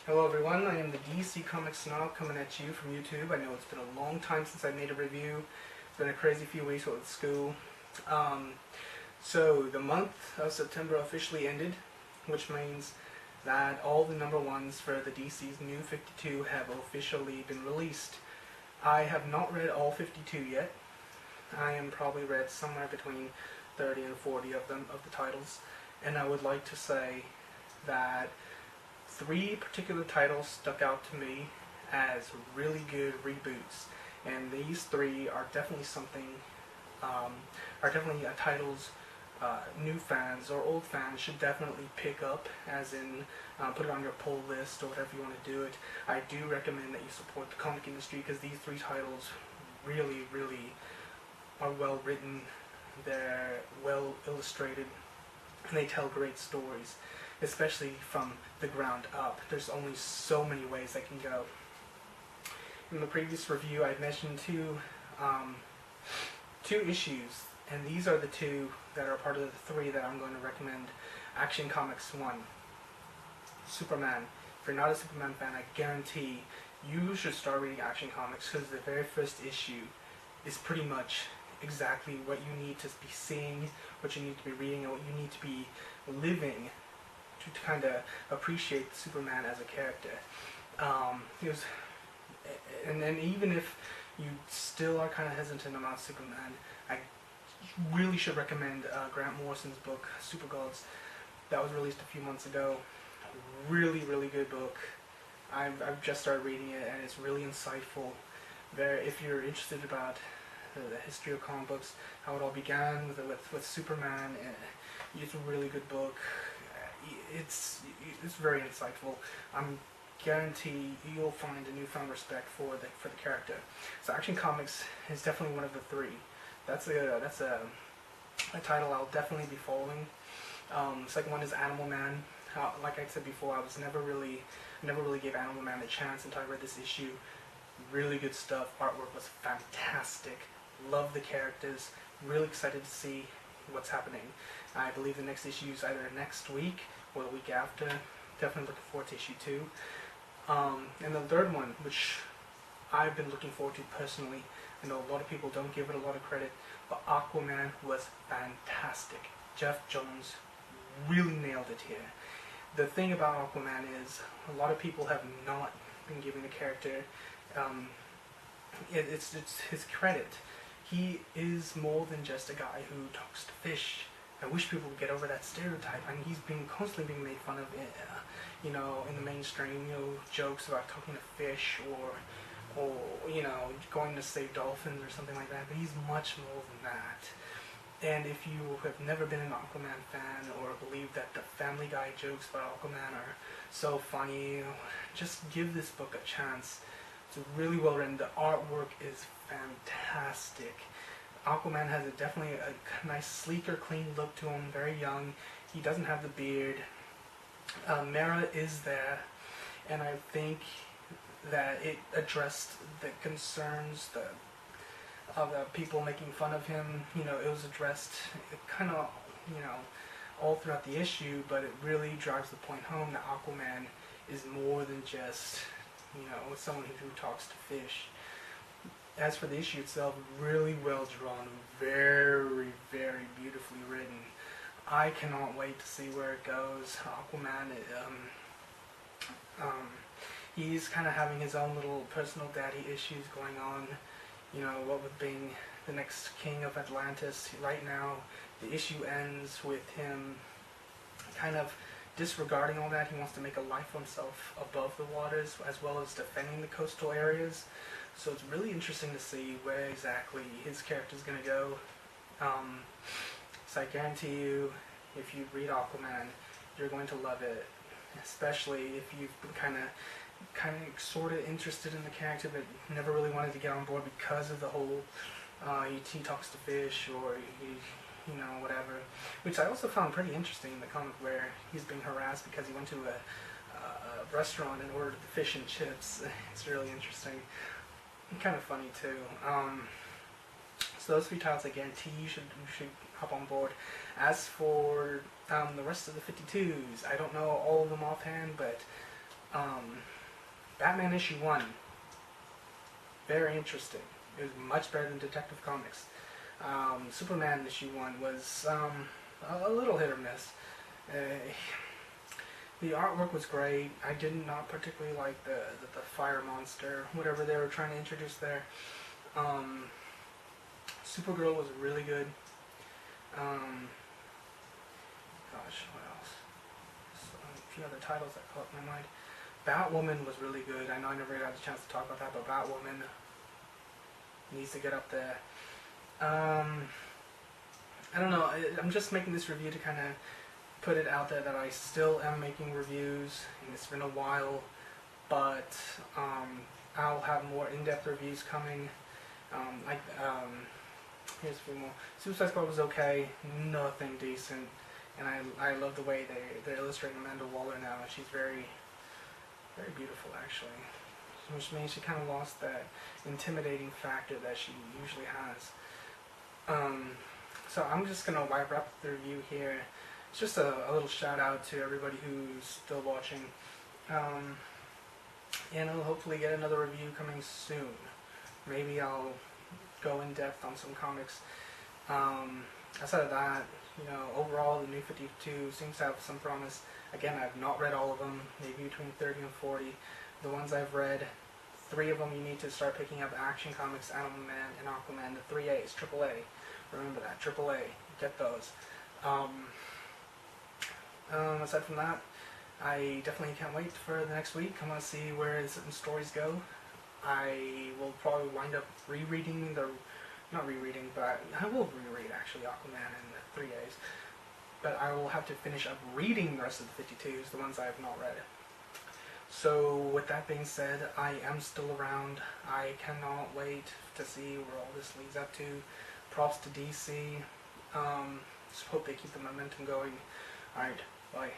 Hello everyone, I am the DC Comics Snob coming at you from YouTube. I know it's been a long time since I made a review. It's been a crazy few weeks with school. So the month of September officially ended, which means that all the number ones for the DC's New 52 have officially been released. I have not read all 52 yet. I am probably read somewhere between 30 and 40 of them, of the titles, and I would like to say that three particular titles stuck out to me as really good reboots, and these three are definitely titles new fans or old fans should definitely pick up, as in put it on your pull list or whatever you want to do it. I do recommend that you support the comic industry because these three titles really are well written, they're well illustrated, and they tell great stories, especially from the ground up. There's only so many ways that can go. In the previous review, I mentioned two issues, and these are the two that are part of the three that I'm going to recommend. Action Comics 1, Superman. If you're not a Superman fan, I guarantee you should start reading Action Comics, because the very first issue is pretty much exactly what you need to be seeing, what you need to be reading, and what you need to be living to kind of appreciate Superman as a character. And then even if you still are kind of hesitant about Superman, I really should recommend Grant Morrison's book, Supergods, that was released a few months ago. Really good book. I've just started reading it, and it's really insightful. If you're interested about the history of comic books, how it all began with Superman, it's a really good book. It's very insightful. I'm guarantee you'll find a newfound respect for the character. So Action Comics is definitely one of the three. That's a title I'll definitely be following. Second one is Animal Man. Like I said before, I never really gave Animal Man a chance until I read this issue. Really good stuff. Artwork was fantastic. Love the characters. Really excited to see what's happening. I believe the next issue is either next week or the week after. Definitely looking forward to issue 2. And the third one, which I've been looking forward to personally, I know a lot of people don't give it a lot of credit, but Aquaman was fantastic. Jeff Jones really nailed it here. The thing about Aquaman is a lot of people have not been giving the character it's his credit. He is more than just a guy who talks to fish. I wish people would get over that stereotype. I mean, he's constantly being made fun of, in the mainstream, jokes about talking to fish or going to save dolphins or something like that. But he's much more than that. And if you have never been an Aquaman fan or believe that the Family Guy jokes about Aquaman are so funny, just give this book a chance. It's really well written. The artwork is fantastic. Aquaman has definitely a nice, sleeker, clean look to him, very young. He doesn't have the beard. Mera is there, and I think that it addressed the concerns of the people making fun of him. It was addressed kind of, all throughout the issue, but it really drives the point home that Aquaman is more than just, someone who talks to fish. As for the issue itself, really well drawn, very beautifully written. I cannot wait to see where it goes. Aquaman, he's kind of having his own little personal daddy issues going on. What with being the next king of Atlantis. Right now, the issue ends with him kind of disregarding all that. He wants to make a life for himself above the waters, as well as defending the coastal areas. So it's really interesting to see where exactly his character is going to go. So I guarantee you, if you read Aquaman, you're going to love it. Especially if you've been kind of sort of interested in the character, but never really wanted to get on board because of the whole he talks to fish, or whatever. Which I also found pretty interesting in the comic, where he's being harassed because he went to a restaurant and ordered the fish and chips. It's really interesting. Kind of funny too. So those three titles I guarantee you should hop on board. As for the rest of the 52s, I don't know all of them offhand, but Um, Batman issue 1, very interesting. It was much better than Detective Comics. Superman issue 1 was a little hit or miss. Uh, the artwork was great. I did not particularly like the fire monster, whatever they were trying to introduce there. Um, Supergirl was really good. Um, Gosh, what else? So, a few other titles that caught my mind. Batwoman was really good. I know I never had a chance to talk about that, but Batwoman needs to get up there. I don't know. I'm just making this review to kind of put it out there that I still am making reviews, and it's been a while, but I'll have more in-depth reviews coming. Here's a few more. Suicide Squad was okay, nothing decent, and I love the way they're illustrating Amanda Waller now. She's very, very beautiful, actually, which means she kind of lost that intimidating factor that she usually has. So I'm just gonna wrap up the review here. It's just a little shout out to everybody who's still watching, and I'll hopefully get another review coming soon. Maybe I'll go in depth on some comics. Outside of that, overall the New 52 seems to have some promise. Again, I've not read all of them, maybe between 30 and 40. The ones I've read, 3 of them you need to start picking up: Action Comics, Animal Man, and Aquaman. The 3 A's, AAA. Remember that, AAA. Get those. Aside from that, I definitely can't wait for the next week. I want to see where certain stories go. I will probably wind up rereading not rereading, but I will reread actually Aquaman and the 3 A's. But I will have to finish up reading the rest of the 52s, the ones I have not read. So with that being said, I am still around. I cannot wait to see where all this leads up to. Props to DC. Just hope they keep the momentum going. Alright, bye.